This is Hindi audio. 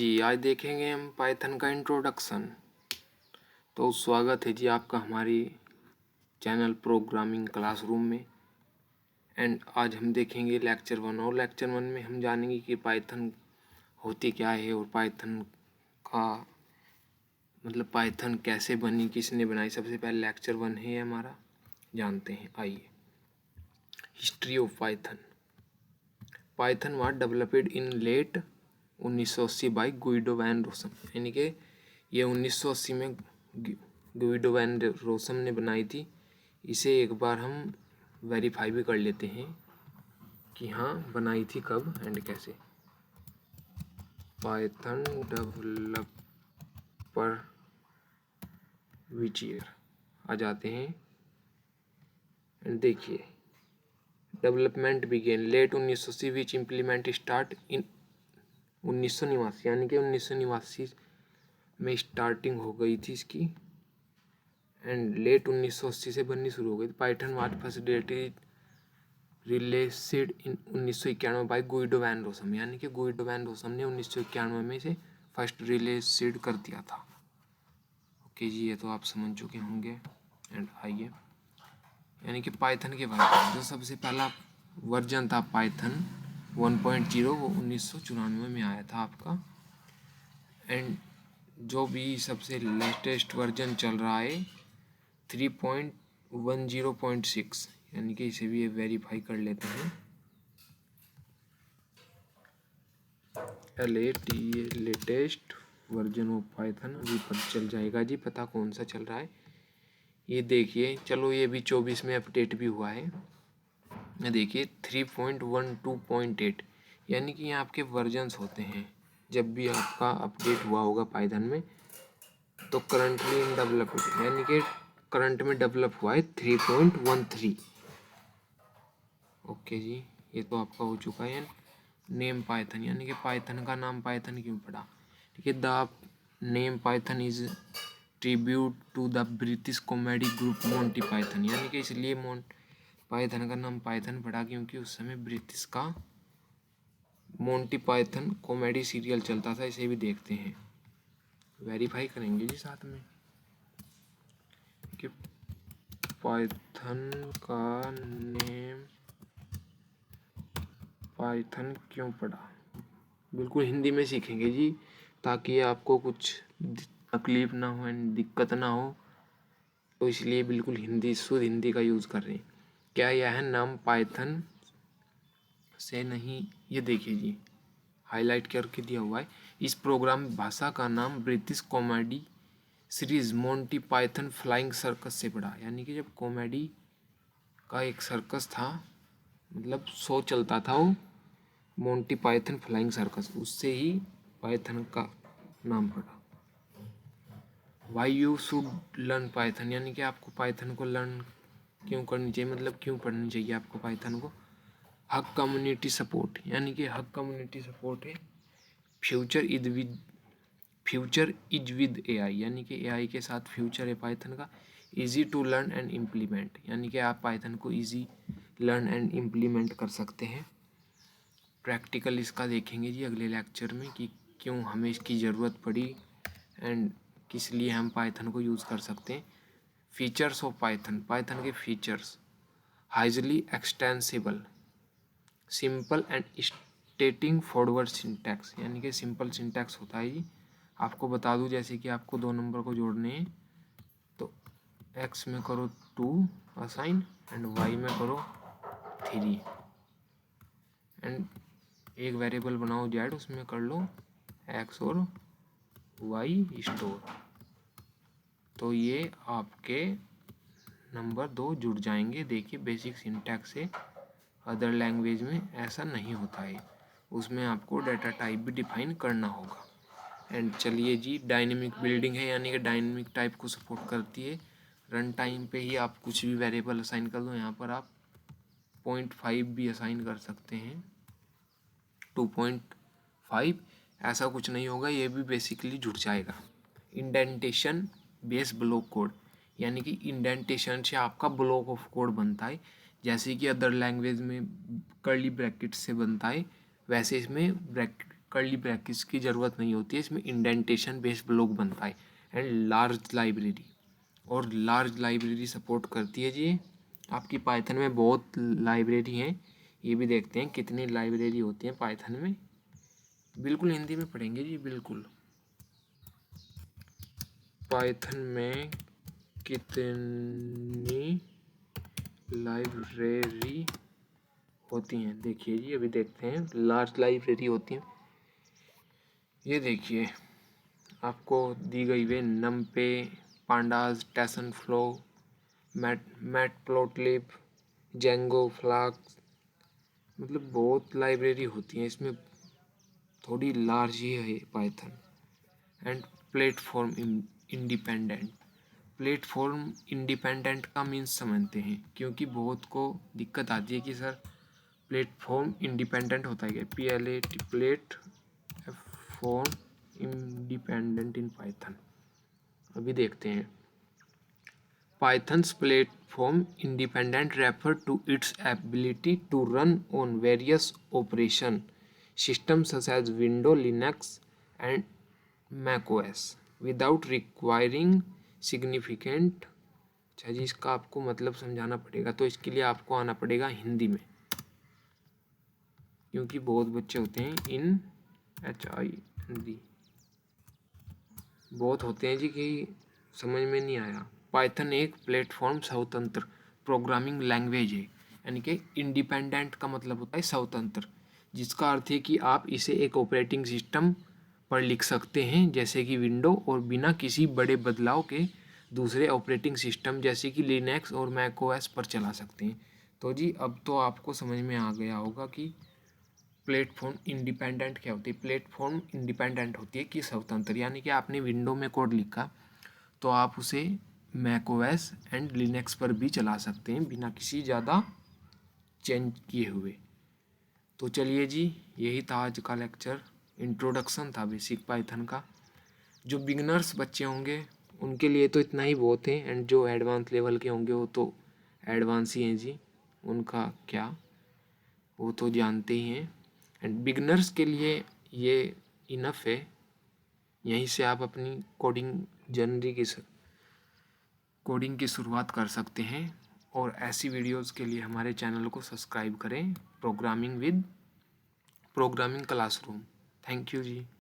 जी, आज देखेंगे हम पाइथन का इंट्रोडक्शन। तो स्वागत है जी आपका हमारी चैनल प्रोग्रामिंग क्लासरूम में। एंड आज हम देखेंगे लेक्चर 1 और लेक्चर 1 में हम जानेंगे कि पाइथन होती क्या है और पाइथन का मतलब पाइथन कैसे बनी, किसने बनाई। सबसे पहले लेक्चर 1 है हमारा, जानते हैं। आइए, history of Python. Python was developed in late 1980 by Guido van Rossum, यानी कि ये 1980 में गुइडो वैन रोसम ने बनाई थी। इसे एक बार हम वेरीफाई भी कर लेते हैं कि हाँ बनाई थी कब एंड कैसे। पाइथन डेवलपर विच ईयर आ जाते हैं एंड देखिए, development began late 1980 which implement start in 1989, यानी कि 1989 में स्टार्टिंग हो गई थी इसकी एंड लेट 1980 से बननी शुरू हो गई। Python was first dated released in 1991 by Guido van Rossum, यानी कि गुइडो वैन रोसम ने 1991 में से फर्स्ट रिलीज कर दिया था। ओके जी, ये तो आप समझ चुके होंगे। एंड आइए, यानी कि पाइथन के बारे में जो सबसे पहला वर्जन था पाइथन 1.0 वो 1994 में आया था आपका। एंड जो भी सबसे लेटेस्ट वर्जन चल रहा है 3.10.6, यानी कि इसे भी वेरीफाई कर लेते हैं। लेटेस्ट वर्जन ऑफ पाइथन अभी पता चल जाएगा जी, पता कौन सा चल रहा है। ये देखिए, चलो ये भी 24 में अपडेट भी हुआ है। ये देखिए 3.12.8, यानी कि ये आपके वर्जन्स होते हैं। जब भी आपका अपडेट हुआ होगा पाइथन में तो करंटली इन डेवलपमेंट, यानी कि करंट में डेवलप हुआ है 3.13। ओके जी, ये तो आपका हो चुका है। नेम पाइथन, यानी कि पाइथन का नाम पाइथन क्यों पड़ा। ठीक है, the name Python is tribute to the British comedy group Monty Python, यानी कि इसलिए पाइथन का नाम पाइथन पड़ा क्योंकि उस समय ब्रिटिश का मोंटी पाइथन कॉमेडी सीरियल चलता था। इसे भी देखते हैं, वेरीफाई करेंगे जी साथ में कि पाइथन का नेम पाइथन क्यों पड़ा। बिल्कुल हिंदी में सीखेंगे जी, ताकि आपको कुछ तकलीफ ना हो एंड दिक्कत ना हो, तो इसलिए बिल्कुल हिंदी, शुद्ध हिंदी का यूज़ कर रहे हैं। क्या यह नाम पाइथन से नहीं, ये देखिए जी हाईलाइट करके दिया हुआ है। इस प्रोग्राम भाषा का नाम British comedy series Monty Python flying circus से पड़ा, यानी कि जब कॉमेडी का एक सर्कस था, मतलब शो चलता था वो मोंटी पाइथन फ्लाइंग सर्कस, उससे ही पाइथन का नाम पड़ा। Why you should learn Python, यानी कि आपको पाइथन को लर्न क्यों करनी चाहिए, मतलब क्यों पढ़नी चाहिए आपको पाइथन को। हक कम्युनिटी सपोर्ट, यानी कि हक कम्युनिटी सपोर्ट है। फ्यूचर इज विद एआई, यानी कि एआई के साथ फ्यूचर है पाइथन का। Easy to learn and implement, यानी कि आप पाइथन को इजी लर्न एंड इम्प्लीमेंट कर सकते हैं। प्रैक्टिकल इसका देखेंगे जी अगले लेक्चर में कि क्यों हमें इसकी ज़रूरत पड़ी एंड किस लिए हम पाइथन को यूज़ कर सकते हैं। फीचर्स ऑफ पाइथन, पाइथन के features. Highly extensible, simple and straightforward syntax, यानी कि सिंपल सिंटैक्स होता है जी। आपको बता दूं, जैसे कि आपको 2 नंबर को जोड़ने हैं तो x में करो 2 असाइन एंड y में करो 3 एंड एक वेरिएबल बनाओ z, उसमें कर लो x और y स्टोर, तो ये आपके नंबर 2 जुड़ जाएंगे। देखिए बेसिक सिंटैक्स है, अदर लैंग्वेज में ऐसा नहीं होता है, उसमें आपको डाटा टाइप भी डिफाइन करना होगा। एंड चलिए जी, डायनेमिक बिल्डिंग है, यानी कि डायनेमिक टाइप को सपोर्ट करती है। रन टाइम पे ही आप कुछ भी वेरिएबल असाइन कर दो, यहाँ पर आप 0.5 भी असाइन कर सकते हैं, 2.5 ऐसा कुछ नहीं होगा, ये भी बेसिकली जुड़ जाएगा। इंडेंटेशन बेस ब्लॉक कोड, यानी कि इंडेंटेशन से आपका ब्लॉक ऑफ कोड बनता है। जैसे कि अदर लैंग्वेज में कर्ली ब्रैकेट से बनता है, वैसे इसमें कर्ली ब्रैकेट्स की ज़रूरत नहीं होती है, इसमें इंडेंटेशन बेस्ड ब्लॉक बनता है। एंड लार्ज लाइब्रेरी, और लार्ज लाइब्रेरी सपोर्ट करती है जी। आपकी पाइथन में बहुत लाइब्रेरी हैं, ये भी देखते हैं कितनी लाइब्रेरी होती हैं पाइथन में। बिल्कुल हिंदी में पढ़ेंगे जी, बिल्कुल। पाइथन में कितनी लाइब्रेरी होती हैं, देखिए जी, अभी देखते हैं। लार्ज लाइब्रेरी होती हैं, ये देखिए आपको दी गई वे NumPy, Pandas, TensorFlow, Matplotlib, Django, Flask, मतलब बहुत लाइब्रेरी होती हैं इसमें, थोड़ी लार्ज ही है Python. And platform independent, platform independent का मीन्स समझते हैं, क्योंकि बहुत को दिक्कत आती है कि सर प्लेटफॉर्म इंडिपेंडेंट होता है क्या, प्लेटफॉर्म इंडिपेंडेंट इन पाइथन, अभी देखते हैं। Python's platform independent refer to its ability to run on various operation systems such as Windows, Linux, and macOS without requiring significant। अच्छा जी, इसका आपको मतलब समझाना पड़ेगा, तो इसके लिए आपको आना पड़ेगा हिंदी में, क्योंकि बहुत बच्चे होते हैं इन हिंदी बहुत होते हैं जी कि समझ में नहीं आया। पाइथन एक प्लेटफॉर्म स्वतंत्र प्रोग्रामिंग लैंग्वेज है, यानी कि इंडिपेंडेंट का मतलब होता है स्वतंत्र, जिसका अर्थ है कि आप इसे एक ऑपरेटिंग सिस्टम पर लिख सकते हैं जैसे कि विंडो, और बिना किसी बड़े बदलाव के दूसरे ऑपरेटिंग सिस्टम जैसे कि लिनक्स और मैकओएस पर चला सकते हैं। तो जी अब तो आपको समझ में आ गया होगा कि प्लेटफॉर्म इंडिपेंडेंट क्या होती है। प्लेटफॉर्म इंडिपेंडेंट होती है कि स्वतंत्र, यानी कि आपने विंडो में कोड लिखा तो आप उसे मैकओएस एंड लिनक्स पर भी चला सकते हैं बिना किसी ज़्यादा चेंज किए हुए। तो चलिए जी, यही था आज का लेक्चर, इंट्रोडक्शन था बेसिक पाइथन का। जो बिगनर्स बच्चे होंगे उनके लिए तो इतना ही बहुत है, एंड जो एडवांस लेवल के होंगे वो तो एडवांस ही हैं जी, उनका क्या वो तो जानते ही हैं। एंड बिगनर्स के लिए ये इनफ है, यहीं से आप अपनी कोडिंग की शुरुआत कर सकते हैं। और ऐसी वीडियोस के लिए हमारे चैनल को सब्सक्राइब करें, programming classroom. Thank you ji.